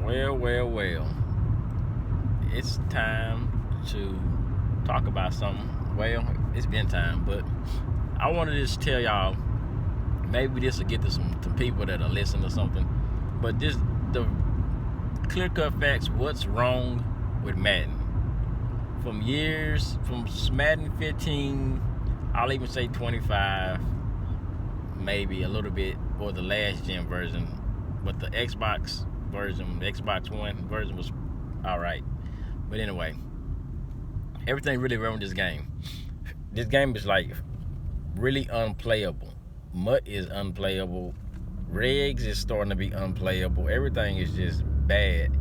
Well. It's time to talk about something. Well, it's been time, but I wanted to just tell y'all, maybe this will get to some people that are listening or something, but this, the clear-cut facts, what's wrong with Madden. From Madden 15, I'll even say 25, maybe a little bit, or the last gen version, but the Xbox version, the Xbox One version was alright. But anyway, everything really wrong with this game. This game is like really unplayable. MUT is unplayable. Regs is starting to be unplayable. Everything is just bad.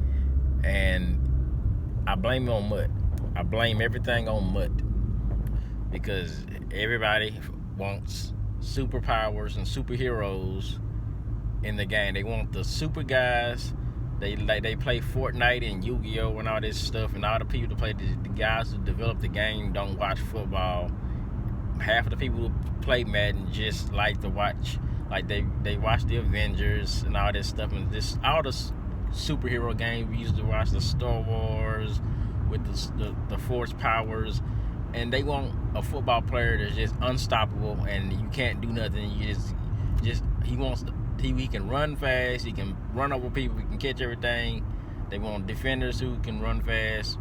And I blame it on MUT. I blame everything on MUT. Because everybody wants superpowers and superheroes in the game. They want the super guys. They play Fortnite and Yu-Gi-Oh! And all this stuff, and all the people that play, the guys who develop the game don't watch football. Half of the people who play Madden just like to watch, like they watch the Avengers and all this stuff, and this all the superhero games. We used to watch the Star Wars with the Force powers, and they want a football player that's just unstoppable and you can't do nothing. You just he wants to. He can run fast, he can run over people, he can catch everything. They want defenders who can run fast,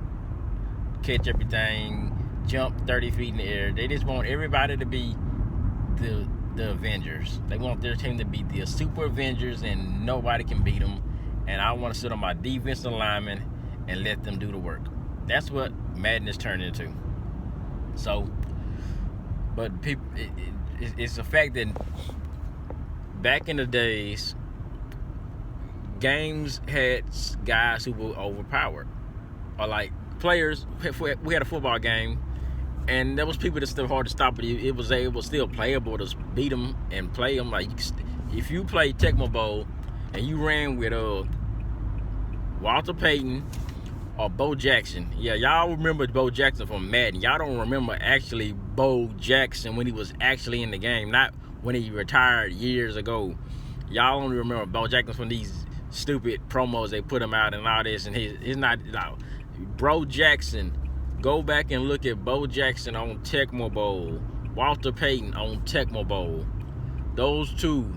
catch everything, jump 30 feet in the air. They just want everybody to be the Avengers. They want their team to be the super Avengers and nobody can beat them. And I want to sit on my defensive linemen and let them do the work. That's what Madden is turned into. So, but people, it's a fact that back in the days, games had guys who were overpowered. Or like players, we had a football game, and there was people that still hard to stop, but it was still playable to beat them and play them. Like, if you played Tecmo Bowl and you ran with Walter Payton or Bo Jackson. Yeah, y'all remember Bo Jackson from Madden. Y'all don't remember actually Bo Jackson when he was actually in the game, not when he retired years ago. Y'all only remember Bo Jackson from these stupid promos they put him out and all this, and he's not. Bro Jackson, go back and look at Bo Jackson on Tecmo Bowl, Walter Payton on Tecmo Bowl. Those two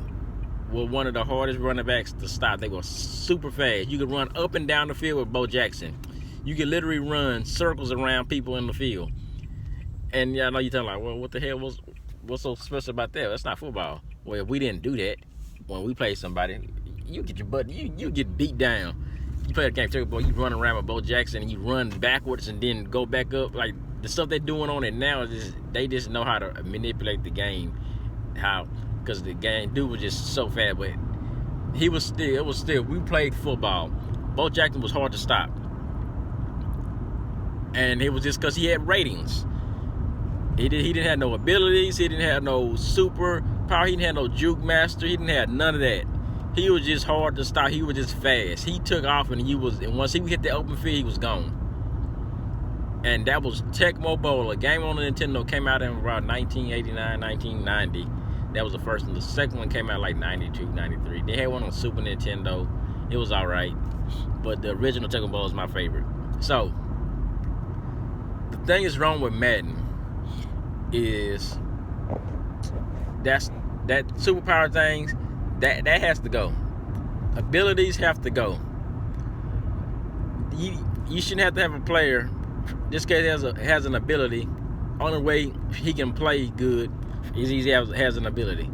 were one of the hardest running backs to stop. They were super fast. You could run up and down the field with Bo Jackson. You could literally run circles around people in the field. And yeah, I know you're telling like, well, what the hell what's so special about that? That's not football. Well, if we didn't do that when we play somebody, you get your butt, you get beat down. You play the game, you run around with Bo Jackson and you run backwards and then go back up. Like the stuff they're doing on it now is they just know how to manipulate the game. Because the game dude was just so fast, but it was still. We played football. Bo Jackson was hard to stop, and it was just because he had ratings. He didn't have no abilities. He didn't have no super power. He didn't have no juke master. He didn't have none of that. He was just hard to stop. He was just fast. He took off, and once he hit the open field, he was gone. And that was Tecmo Bowl. A game on the Nintendo came out in around 1989, 1990. That was the first one. The second one came out like 92, 93. They had one on Super Nintendo. It was all right. But the original Tecmo Bowl is my favorite. So, the thing that's wrong with Madden is that superpower things, that has to go. Abilities have to go. You shouldn't have to have a player just because he has an ability. Only way he can play good is he has an ability.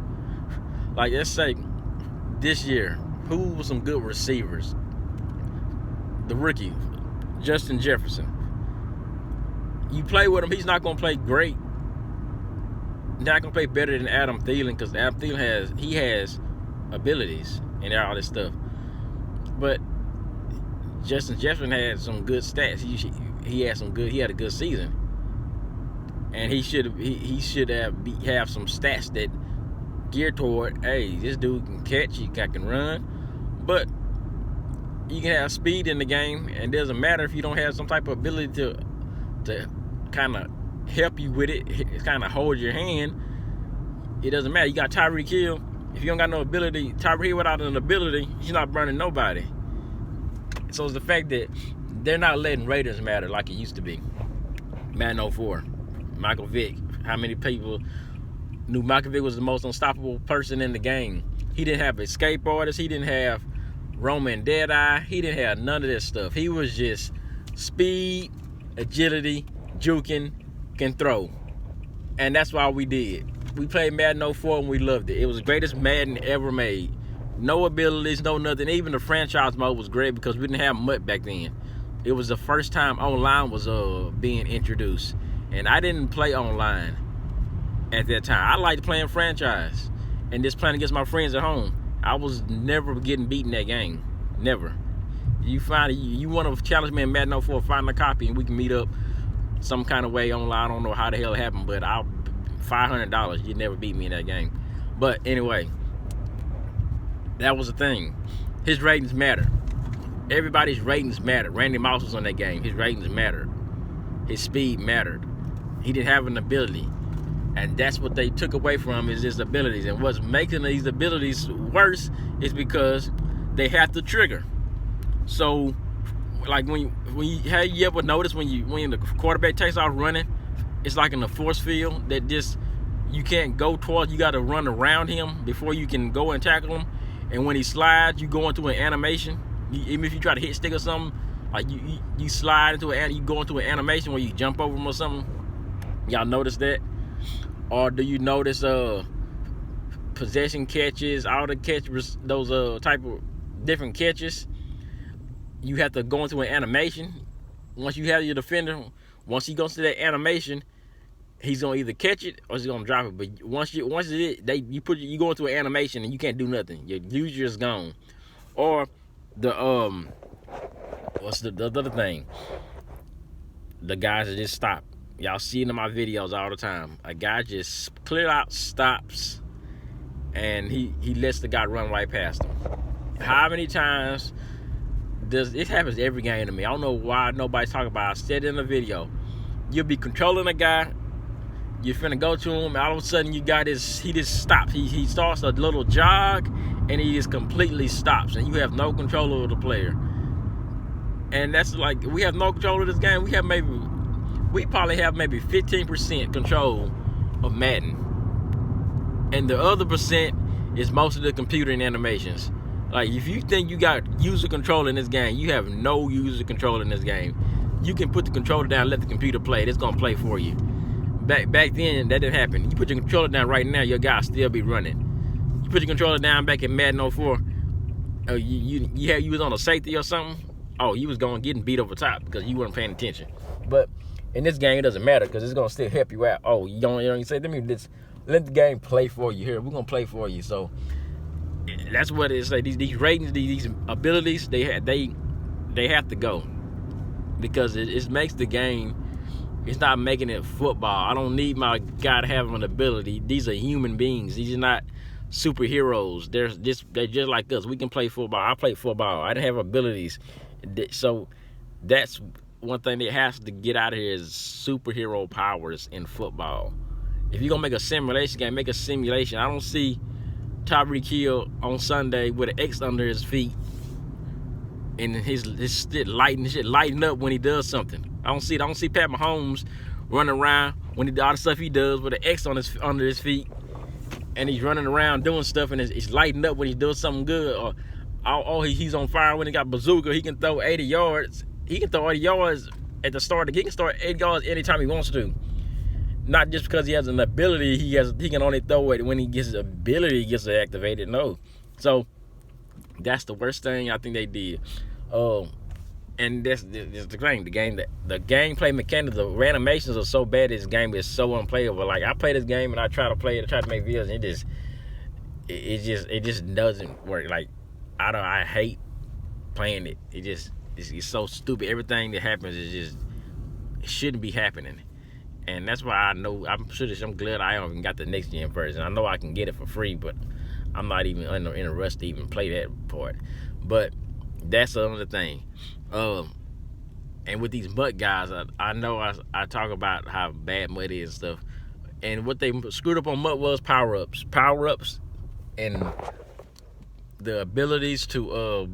Like, let's say this year, who was some good receivers? The rookie, Justin Jefferson. You play with him, he's not going to play great. He's not going to play better than Adam Thielen, because Adam Thielen has abilities and all this stuff. But Justin Jefferson had some good stats. He had a good season. And he should have some stats that geared toward, hey, this dude can catch, he can run, but you can have speed in the game, and it doesn't matter if you don't have some type of ability to kind of help you with it, kind of hold your hand. It doesn't matter. You got Tyreek Hill. If you don't got no ability, Tyreek Hill without an ability, he's not burning nobody. So it's the fact that they're not letting ratings matter like it used to be. Madden 04, Michael Vick. How many people knew Michael Vick was the most unstoppable person in the game? He didn't have escape artists. He didn't have Roman Deadeye. He didn't have none of this stuff. He was just speed, agility, juking, can throw. And that's why we did. We played Madden 04 and we loved it. It was the greatest Madden ever made. No abilities, no nothing. Even the franchise mode was great because we didn't have MUT back then. It was the first time online was being introduced. And I didn't play online at that time. I liked playing franchise and just playing against my friends at home. I was never getting beaten that game. Never. You want to challenge me in Madden 04, find a copy and we can meet up some kind of way online. I don't know how the hell it happened, but I'll $500. You'd never beat me in that game. But anyway, that was the thing. His ratings matter. Everybody's ratings mattered. Randy Moss was on that game. His ratings mattered. His speed mattered. He didn't have an ability. And that's what they took away from is his abilities. And what's making these abilities worse is because they have to trigger. So, like when you ever notice when the quarterback takes off running, it's like in a force field that just you can't go towards. You got to run around him before you can go and tackle him. And when he slides, you go into an animation. Even if you try to hit stick or something, like you slide into you go into an animation where you jump over him or something. Y'all notice that? Or do you notice possession catches, all the catches, those type of different catches? You have to go into an animation. Once you have your defender, once he goes to that animation, he's gonna either catch it or he's gonna drop it. But once you go into an animation and you can't do nothing. Your user is gone. Or the what's the other thing? The guys that just stop. Y'all see it in my videos all the time. A guy just clear out stops and he lets the guy run right past him. How many times does it happens every game to me? I don't know why nobody's talking about it. I said it in the video. You'll be controlling a guy, you're finna go to him, and all of a sudden you got this, he just stops. He starts a little jog and he just completely stops and you have no control over the player. And that's like, we have no control of this game. We probably have maybe 15% control of Madden. And the other percent is most of the computer and animations. Like, if you think you got user control in this game, you have no user control in this game. You can put the controller down, let the computer play. It's gonna play for you. Back then, that didn't happen. You put your controller down right now, your guy still be running. You put your controller down back in Madden 04, you was on a safety or something. Oh, you was getting beat over top because you weren't paying attention. But in this game, it doesn't matter because it's gonna still help you out. Oh, you don't say, let the game play for you here. We're gonna play for you. So that's what it's like. These ratings, these abilities, they have to go because it makes the game. It's not making it football. I don't need my guy to have an ability. These are human beings. These are not superheroes. They're just like us. We can play football. I play football. I didn't have abilities. So that's one thing that has to get out of here is superhero powers in football. If you're gonna make a simulation game, make a simulation. I don't see Tyreek Hill on Sunday with an X under his feet and his shit lighting up when he does something. I don't see Pat Mahomes running around when he does all the stuff he does with an X under his feet, and he's running around doing stuff and it's lighting up when he does something good. Or he's on fire when he got bazooka. He can throw 80 yards. He can throw 80 yards at the start. He can start 80 yards anytime he wants to. Not just because he has an ability. He can only throw it when he gets his ability gets activated. No. So that's the worst thing I think they did. And that's the thing. The gameplay mechanics, the animations are so bad. This game is so unplayable. Like, I play this game and I try to play it, I try to make videos, and it just doesn't work. Like, I hate playing it. It's so stupid. Everything that happens it shouldn't be happening. And that's why I'm glad I haven't got the next gen version. I know I can get it for free, but I'm not even in a rush to even play that part. But that's another thing. And with these MUT guys, I know I talk about how bad MUT is and stuff. And what they screwed up on MUT was power-ups. Power-ups and the abilities to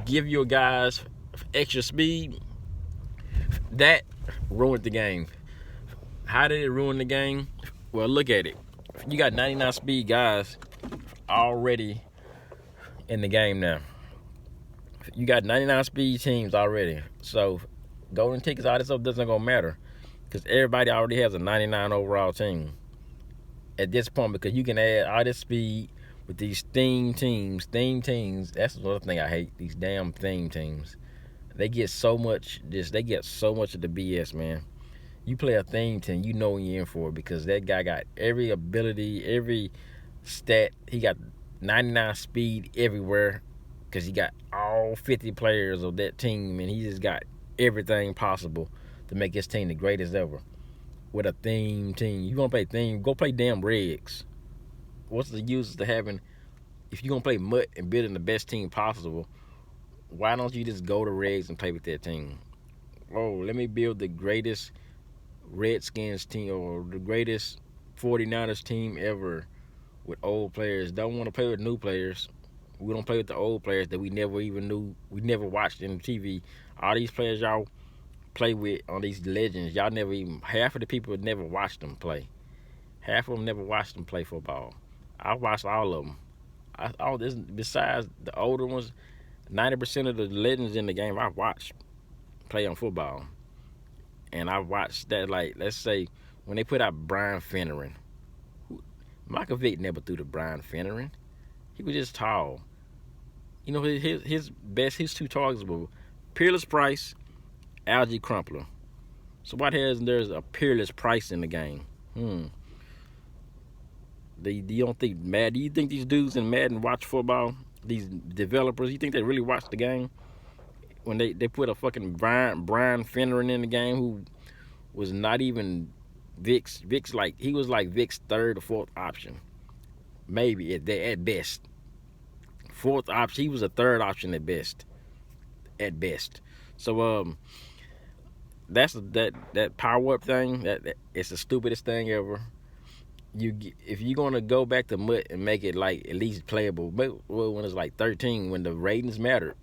give your guys extra speed, that ruined the game. How did it ruin the game? Well, look at it. You got 99 speed guys already in the game now. You got 99 speed teams already. So golden tickets, all this stuff doesn't gonna matter because everybody already has a 99 overall team at this point, because you can add all this speed with these theme teams. That's another thing I hate. These damn theme teams. They get so much of the BS, man. You play a theme team, you know when you're in for it, because that guy got every ability, every stat. He got 99 speed everywhere because he got all 50 players of that team, and he just got everything possible to make his team the greatest ever. With a theme team, you gonna play theme? Go play damn regs. What's the use to having? If you gonna play MUT and building the best team possible, why don't you just go to regs and play with that team? Oh, let me build the greatest Redskins team or the greatest 49ers team ever with old players. Don't want to play with new players. We don't play with the old players that we never even knew, we never watched in TV. All these players y'all play with on these legends, y'all never even, half of the people never watched them play. Half of them never watched them play football. I watched all of them. All this, besides the older ones, 90% of the legends in the game I watched play on football. And I watched that, like, let's say, when they put out Brian Finneran. Michael Vick never threw to Brian Finneran. He was just tall. You know, his two targets were Peerless Price, Algie Crumpler. So why there's a Peerless Price in the game? Do you don't think Madden? Do you think these dudes in Madden watch football? These developers, you think they really watch the game? When they put a fucking Brian Finneran in the game, who was not even Vic's like, he was like Vic's third or fourth option, maybe at best. Fourth option, he was a third option at best. So that's that power up thing. That it's the stupidest thing ever. If you're gonna go back to MUT and make it like at least playable, well, when it's like 13, when the ratings mattered,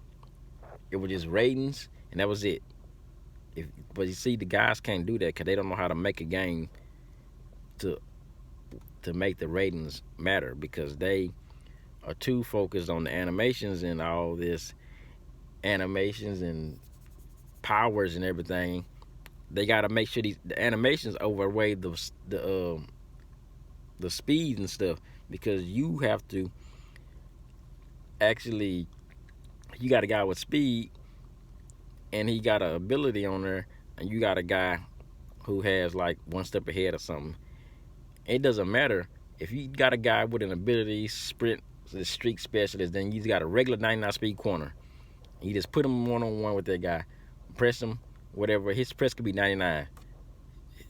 it was just ratings and that was it. But you see, the guys can't do that because they don't know how to make a game to make the ratings matter, because they are too focused on the animations and all this animations and powers and everything. They got to make sure the animations overweigh the speed and stuff, because you have to actually, you got a guy with speed and he got an ability on there, and you got a guy who has like one step ahead or something. It doesn't matter if you got a guy with an ability, sprint, the streak specialist, then you got a regular 99 speed corner. You just put him one-on-one with that guy, press him, whatever. His press could be 99.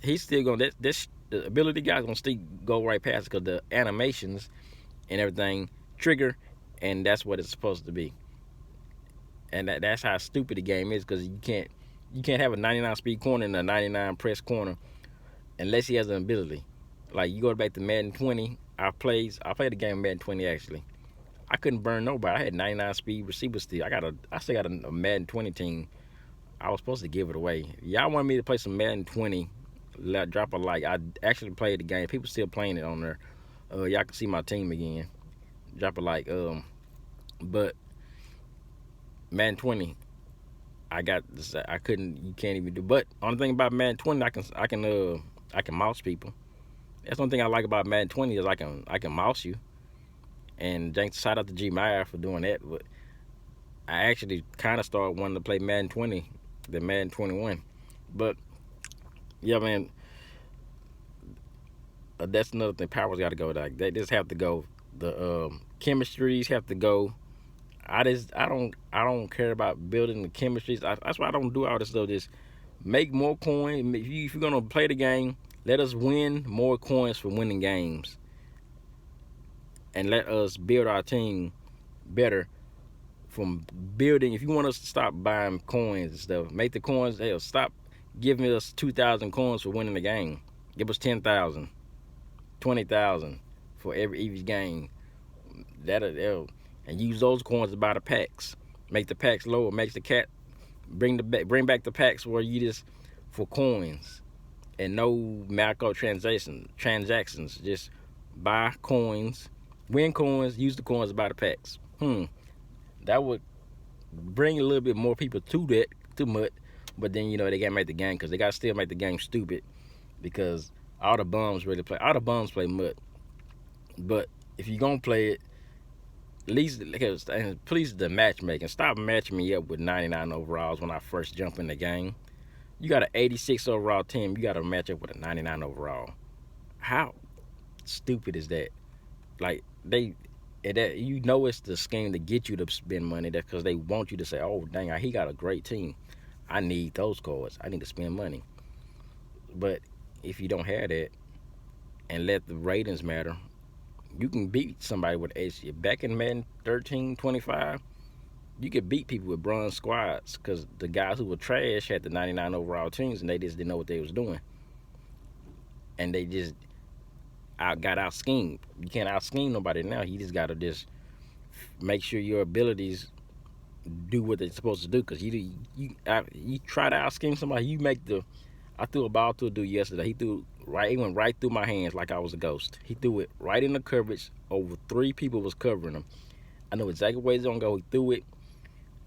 He's still gonna, the ability guy's gonna still go right past it, because the animations and everything trigger, and that's what it's supposed to be. And that's how stupid the game is, because you can't have a 99 speed corner and a 99 press corner unless he has an ability. Like, you go back to Madden 20. I played the game Madden 20 actually. I couldn't burn nobody. I had 99 speed receiver still. I still got a Madden 20 team. I was supposed to give it away. Y'all wanted me to play some Madden 20, drop a like. I actually played the game. People still playing it on there. Y'all can see my team again. Drop a like. But Madden 20, I couldn't. You can't even do. But only thing about Madden 20, I can mouse people. That's one thing I like about Madden 20 is I can mouse you. And shout out to G Meyer for doing that. But I actually kind of started wanting to play Madden 20 than Madden 21. But yeah, man, that's another thing. Powers got to go. Like, they just have to go. The chemistries have to go. I don't care about building the chemistries. That's why I don't do all this stuff. Just make more coins. If you're gonna play the game, let us win more coins for winning games, and let us build our team better from building. If you want us to stop buying coins and stuff, make the coins. Hell, stop giving us 2,000 coins for winning the game. Give us 10,000, 20,000 for every game. And use those coins to buy the packs. make the packs lower, makes the cat bring back the packs where you just for coins and no transactions. Just buy coins, win coins, use the coins to buy the packs. That would bring a little bit more people to mud. But then they gotta make the game because they gotta still make the game stupid because all the bums play mud. But if you gonna play it, at least and please the matchmaking. Stop matching me up with 99 overalls when I first jump in the game. You got an 86 overall team. You got to match up with a 99 overall. How stupid is that? Like that it's the scheme to get you to spend money. That because they want you to say, "Oh, dang, he got a great team. I need those cards. I need to spend money." But if you don't have that and let the ratings matter, you can beat somebody with AC. Back in Madden 13-25, you could beat people with bronze squads because the guys who were trash had the 99 overall teams and they just didn't know what they was doing. And they just got out schemed. You can't out scheme nobody now. You just got to just make sure your abilities do what they're supposed to do. Because you try to out scheme somebody, you make the. I threw a ball to a dude yesterday. He went right through my hands like I was a ghost. He threw it right in the coverage. Over 3 people was covering him. I know exactly where he's gonna go. He threw it.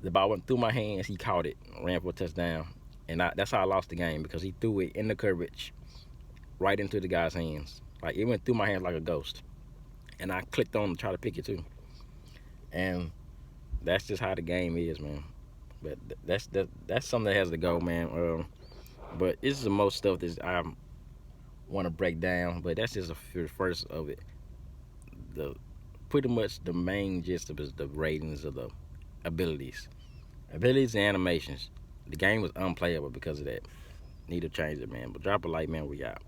The ball went through my hands. He caught it, ran for a touchdown, and that's how I lost the game because he threw it in the coverage, right into the guy's hands. Like it went through my hands like a ghost, and I clicked on to try to pick it too. And that's just how the game is, man. But that's something that has to go, man. But this is the most stuff that I want to break down. But that's just the first of it. The pretty much the main gist of it is the ratings of the abilities. Abilities and animations. The game was unplayable because of that. Need to change it, man. But drop a like, man. We out.